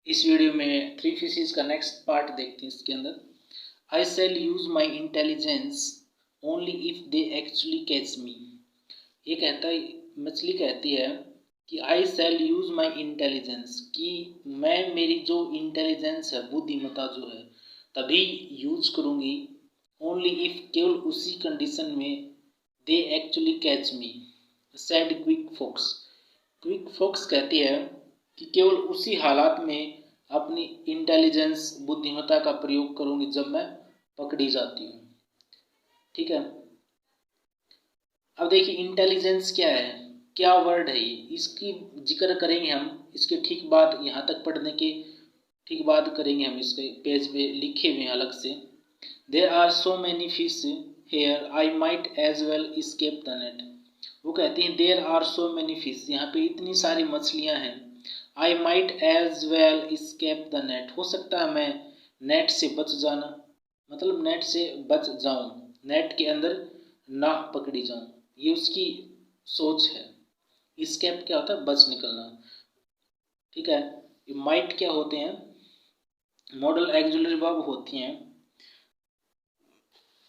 इस वीडियो में three fishes का नेक्स्ट पार्ट देखते हैं। इसके अंदर I shall use my intelligence only if they actually catch me. ये कहता है, मछली कहती है कि आई शैल यूज माई इंटेलिजेंस, कि मैं मेरी जो इंटेलिजेंस है, बुद्धिमत्ता जो है, तभी यूज करूँगी ओनली इफ, केवल उसी कंडीशन में, they actually catch me said quick fox. Quick fox कहती है कि केवल उसी हालात में अपनी इंटेलिजेंस बुद्धिमत्ता का प्रयोग करूंगी जब मैं पकड़ी जाती हूँ। ठीक है, अब देखिए इंटेलिजेंस क्या है, क्या वर्ड है ये, इसकी जिक्र करेंगे हम इसके ठीक बाद, यहाँ तक पढ़ने के ठीक बाद करेंगे हम। इसके पेज पे लिखे हुए हैं अलग से, there are so many fish here I might as well escape the net. वो कहती हैं there are so many fish, यहाँ पे इतनी सारी मछलियाँ हैं। I might as well escape the net, हो सकता है मैं नेट से बच जाना, मतलब नेट से बच जाऊं, नेट के अंदर ना पकड़ी जाऊं, ये उसकी सोच है। स्केप क्या होता है, बच निकलना। ठीक है, ये माइट क्या होते हैं, मॉडल एक्सुलरी वर्ब होती हैं,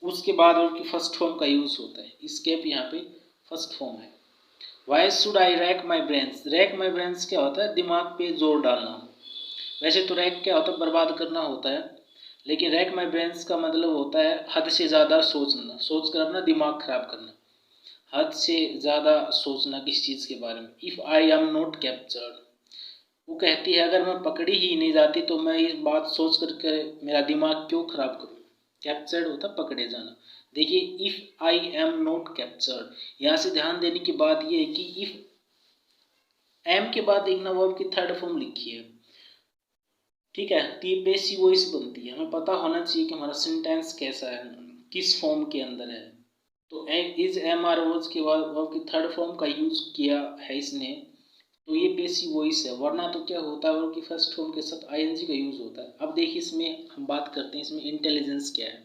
उसके बाद उनकी फर्स्ट फॉर्म का यूज होता है। स्केप यहाँ पे फर्स्ट फॉर्म है। Why should I rack my brains, rack my brains क्या होता है, दिमाग पे जोर डालना। वैसे तो रैक क्या होता है, बर्बाद करना होता है, लेकिन रैक माई ब्रेन्स का मतलब होता है हद से ज़्यादा सोचना, सोच कर अपना दिमाग खराब करना, हद से ज़्यादा सोचना किसी चीज़ के बारे में। If I am not captured, वो कहती है अगर मैं पकड़ी ही नहीं जाती तो मैं ये बात सोच करके मेरा दिमाग क्यों खराब करूँ। कैप्चर्ड होता पकड़े जाना। देखिए if I am not captured, यहाँ से ध्यान देने की बात यह है कि इफ़ एम के बाद एक ना वर्ब की थर्ड फॉर्म लिखी है। ठीक है, तो ये पेसिव वॉइस बनती है। हमें पता होना चाहिए कि हमारा सेंटेंस कैसा है, किस फॉर्म के अंदर है। तो इज एम आर वर्ड्स के बाद वर्ब की थर्ड फॉर्म का यूज किया है इसने, तो ये पेसिव वॉइस है। वरना तो क्या होता है, वर्ब की फर्स्ट फॉर्म के साथ आईएनजी का यूज होता है। अब देखिए इसमें हम बात करते हैं इसमें इंटेलिजेंस क्या है।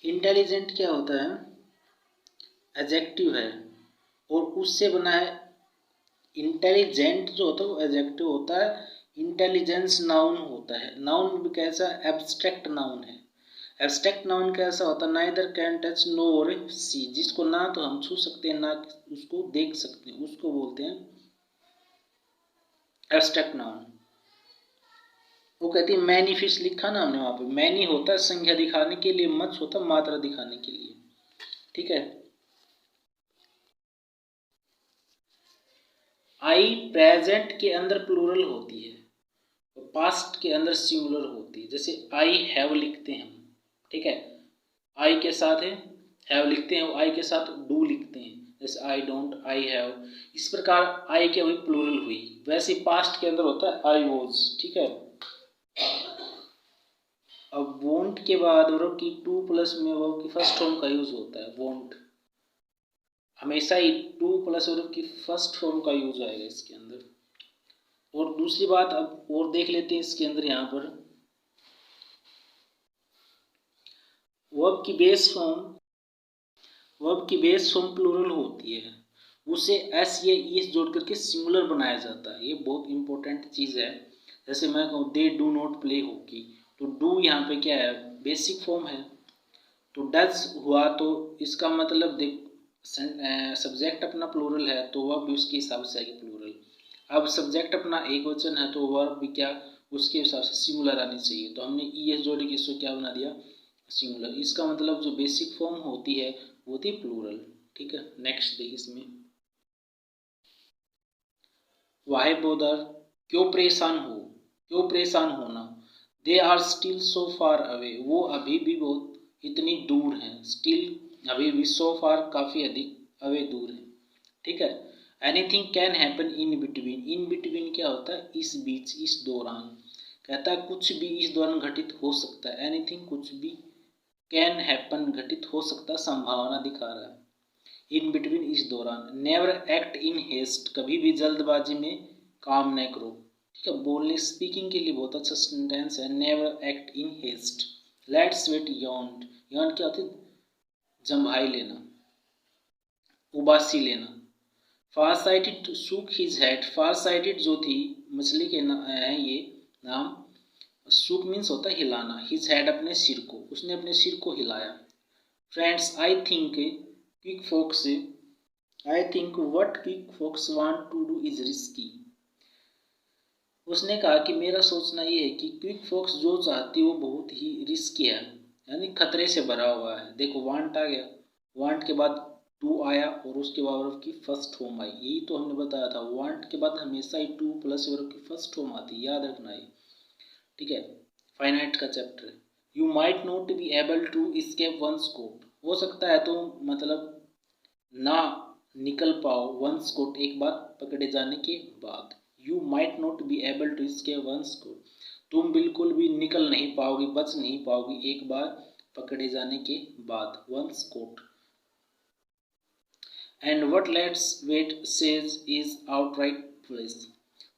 इंटेलिजेंट क्या होता है, एडजेक्टिव है और उससे बना है। इंटेलिजेंट जो होता है वो एडजेक्टिव होता है, इंटेलिजेंस नाउन होता है। नाउन भी कैसा, एब्स्ट्रैक्ट नाउन है। एब्स्ट्रैक्ट नाउन कैसा होता है, नाइदर कैन टच नोर सी, जिसको ना तो हम छू सकते हैं ना उसको देख सकते हैं, उसको बोलते हैं एब्स्ट्रैक्ट नाउन। वो कहती है मैनी फिश, लिखा ना हमने वहां पे, मैनी होता है संख्या दिखाने के लिए, मच होता है मात्रा दिखाने के लिए। ठीक है, आई प्रेजेंट के अंदर प्लूरल होती है और पास्ट के अंदर सिंगुलर होती है। जैसे आई हैव लिखते हैं हम, ठीक है, आई के साथ है हैव लिखते हैं, आई के साथ डू लिखते हैं, जैसे आई डोंट, आई हैव। इस प्रकार आई क्या हुई, प्लूरल हुई। वैसे पास्ट के अंदर होता है आई वॉज। ठीक है, अब वोंट के बाद वर्ब की टू प्लस में वर्ब की फर्स्ट फॉर्म का यूज होता है। वोंट हमेशा ही टू प्लस वर्ब की फर्स्ट फॉर्म का यूज आएगा इसके अंदर। और दूसरी बात अब और देख लेते हैं इसके अंदर, यहाँ पर वर्ब की बेस फॉर्म, वर्ब की बेस फॉर्म प्लूरल होती है, उसे एस या इस जोड़ करके सिंगुलर बनाया जाता है। ये बहुत इंपॉर्टेंट चीज़ है। जैसे मैं कहूँ they do not play hockey, तो डू यहाँ पे क्या है, बेसिक फॉर्म है। तो डज हुआ तो इसका मतलब देख, सब्जेक्ट अपना प्लूरल है तो वर्ब भी उसके हिसाब से आएगी प्लूरल। अब सब्जेक्ट अपना एक वचन है तो वर्ब भी क्या उसके हिसाब से सिंगुलर आनी चाहिए। तो हमने ई एस जोड़ के इसको क्या बना दिया, सिंगुलर। इसका मतलब जो बेसिक फॉर्म होती है वो होती है प्लूरल। ठीक है, नेक्स्ट देखिए इसमें वाई बोदर, क्यों परेशान हो, क्यों परेशान होना। They are still so far away, वो अभी भी बहुत इतनी दूर हैं। स्टिल अभी भी, सो फार काफ़ी अधिक, अवे दूर है। ठीक है, anything can happen in between, in between क्या होता है, इस बीच, इस दौरान। कहता है कुछ भी इस दौरान घटित हो सकता है। एनीथिंग कुछ भी, कैन हैपन घटित हो सकता है, संभावना दिखा रहा है। इन बिटवीन इस दौरान। नेवर एक्ट इन हेस्ट, कभी भी जल्दबाजी में काम न करो। ठीक है, बोलने स्पीकिंग के लिए बहुत अच्छा सेंटेंस है, never act in haste. Let's wait yawned, yawned क्या होती है, जम्भाई लेना, उबासी लेना। Far sighted shook his head, far sighted जो थी मछली के है ये नाम, सूक मीन्स होता है हिलाना, हिज हेड अपने सिर को, उसने अपने सिर को हिलाया। Friends I think quick fox, I think what quick fox want to do is risky. उसने कहा कि मेरा सोचना ये है कि क्विक फॉक्स जो चाहती है वो बहुत ही रिस्की है, यानी खतरे से भरा हुआ है। देखो वांट आ गया, वांट के बाद टू आया और उसके बाद वर्ब की फर्स्ट फॉर्म आई, यही तो हमने बताया था, वांट के बाद हमेशा ही टू प्लस वर्ब की फर्स्ट फॉर्म आती, याद रखना है। ठीक है, फाइनाइट का चैप्टर है। You might not be able to escape one's coat, हो सकता है तो मतलब ना निकल पाओ वंस कोट, एक बार पकड़े जाने के बाद। You might not be able to escape one's coat, तुम बिल्कुल भी निकल नहीं पाओगी, बच नहीं पाओगी एक बार पकड़े जाने के बाद, one's coat. And what let's wait says is outright foolish,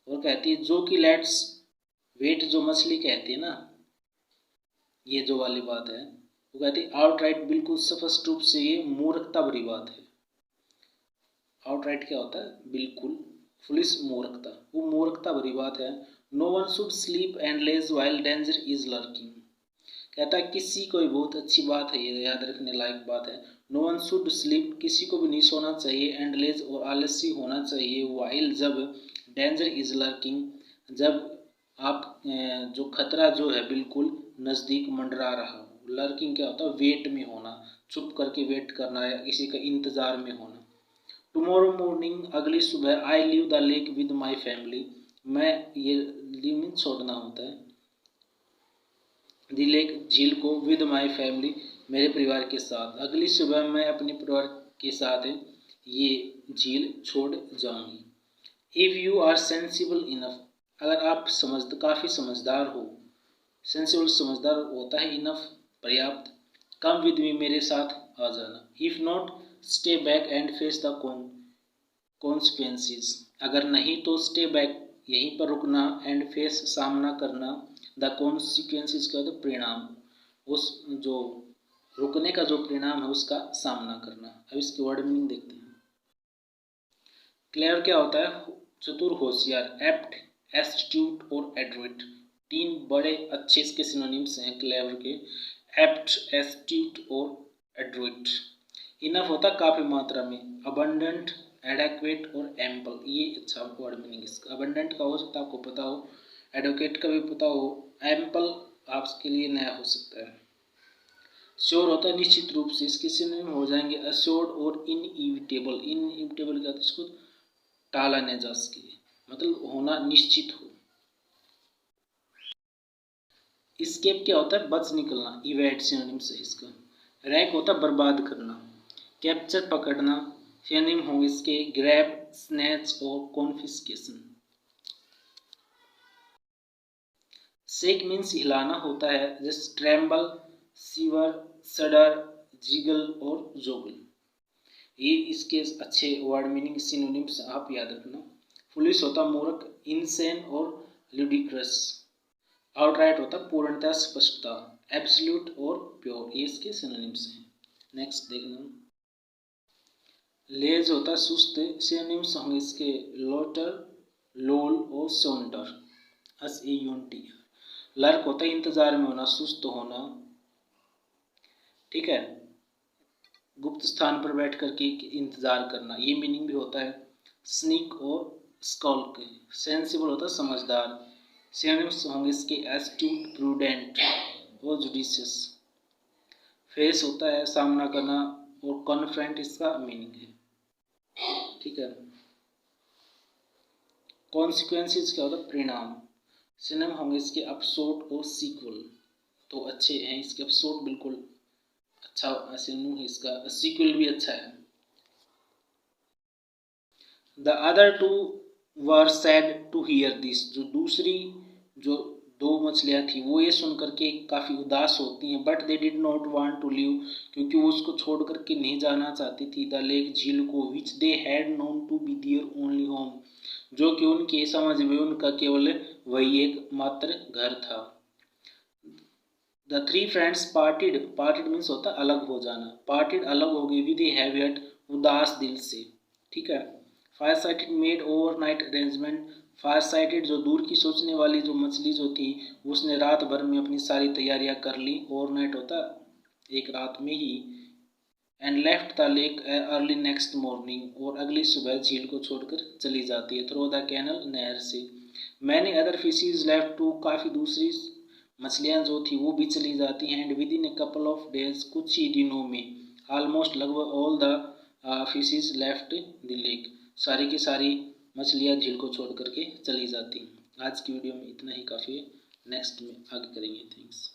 और कहती है जो कि लेट्स वेट जो मछली कहती है ना, ये जो वाली बात है, वो कहती है आउटराइट बिल्कुल स्पष्ट रूप से, ये मूर्खता भरी बात है। आउटराइट क्या होता है, बिल्कुल, फुलिश मूर्खता, वो मूर्खता भरी बात है। No one should sleep and laze while danger is lurking, कहता है किसी को भी, बहुत अच्छी बात है ये, याद रखने लायक बात है। नो वन शुड स्लीप, किसी को भी नहीं सोना चाहिए, एंड लेज और आलसी होना चाहिए, वाइल जब, डेंजर इज लर्किंग जब आप जो खतरा जो है बिल्कुल नज़दीक मंडरा रहा हो। लर्किंग क्या होता है, वेट में होना, छुप करके वेट करना या किसी का इंतज़ार में होना। टुमारो मॉर्निंग, अगली सुबह, I leave the lake with my family, मैं ये लीव मीन छोड़ना होता है, द लेक झील को, विद माई फैमिली मेरे परिवार के साथ, अगली सुबह मैं अपने परिवार के साथ ये झील छोड़ जाऊंगी। If you are sensible enough, अगर आप काफ़ी समझदार हो, सेंसिबल समझदार होता है, इनफ पर्याप्त, कम विद मी मेरे साथ आ जाना। If not stay back and face the consequences, अगर नहीं तो स्टे बैक यहीं पर रुकना, एंड फेस सामना करना, द कॉन्सिक्वेंसेस का तो परिणाम, उस जो रुकने का जो परिणाम है उसका सामना करना। अब इसकी वर्ड मीनिंग देखते हैं। क्लेवर क्या होता है, चतुर, होशियार, एप्ट, एस्ट्यूट और एडविट, तीन बड़े अच्छे इसके सिनोनिम्स हैं क्लेवर के, एप्ट, एस्ट्यूट और एडविट। इनफ होता है काफ़ी मात्रा में, अबंडेंट, एडेक्वेट और एम्पल, ये अच्छा वर्ड मीनिंग इसका। अबंडेंट का हो सकता है आपको पता हो, एडवोकेट का भी पता हो, एम्पल आपके लिए नया हो सकता है। श्योर होता है निश्चित रूप से, इसके सिनोनिम हो जाएंगे अश्योर्ड और इनइविटेबल। इनइविटेबल क्या, इसको टाला नहीं जा सके, मतलब होना निश्चित हो। स्केप क्या होता है, बच निकलना, इवेड सिनोनिम से इसका। रैक होता है बर्बाद करना, कैप्चर पकड़ना, सिनोनिम होंगे इसके ग्रैब, स्नैच और कॉन्फिस्केशन। शेक मीन्स हिलाना होता है, जैसे ट्रेम्बल, सीवर, सडर, जिगल और जोगल, ये इसके अच्छे वर्ड मीनिंग सिनोनिम्स आप याद रखना। फुलिश होता मूर्ख, इनसेन और लुडिक्रस। आउटराइट होता पूर्णतः, स्पष्टता, एब्सोल्यूट और प्योर, ये इसके सिनोनिम्स हैं। नेक्स्ट देखना, लेज होता सुस्त, सिनोनिम्स होंगे इसके लोटर, लोल और सोंटर, SAUNT। लर्क होता है इंतजार में होना, सुस्त होना, ठीक है, गुप्त स्थान पर बैठ करके इंतजार करना, ये मीनिंग भी होता है। स्नीक और स्कॉल्क, सेंसिबल होता है समझदार, सिनोनिम्स होंगे इसके एस्ट्यूट, प्रूडेंट और जुडिशियस। फेस होता है सामना करना और कॉन्फ्रेंट इसका मीनिंग है, ठीक है। कॉन्सिक्वेंसेस क्या होता है, परिणाम, सिनोनिम होंगे इसके अपसोट और सीक्वल, तो अच्छे हैं इसके, अपसोट बिल्कुल अच्छा सिनोनिम है इसका, सीक्वल भी अच्छा है। The other two were sad to hear this, जो दूसरी जो दो मछलियाँ थी वो ये सुन करके काफ़ी उदास होती हैं, but they did not want to leave, क्योंकि वो उसको छोड़ करके नहीं जाना चाहती थी, द लेक झील को, which they had known to be their only home, जो कि उनके समझ में उनका केवल वही एक मात्र घर था। द थ्री फ्रेंड्स पार्टिड, पार्टिड मीन्स होता है अलग हो जाना, पार्टिड अलग हो गई, विद ए हैवी हार्ट, उदास दिल से, ठीक है। Far sighted made overnight arrangement, far sighted जो दूर की सोचने वाली जो मछली जो थी उसने रात भर में अपनी सारी तैयारियां कर ली, ओवरनाइट होता एक रात में ही। And left the lake early next morning, और अगली सुबह झील को छोड़कर चली जाती है, थ्रू द कैनल, नहर से। Many other fishes left too, काफ़ी दूसरी मछलियाँ जो थी वो भी चली जाती हैं। And with in a couple of days, कुछ ही दिनों में, ऑलमोस्ट लगभग all the fishes left the lake, सारी की सारी मछलियाँ झील को छोड़ करके चली जाती। आज की वीडियो में इतना ही काफ़ी है, नेक्स्ट में आगे करेंगे। थैंक्स।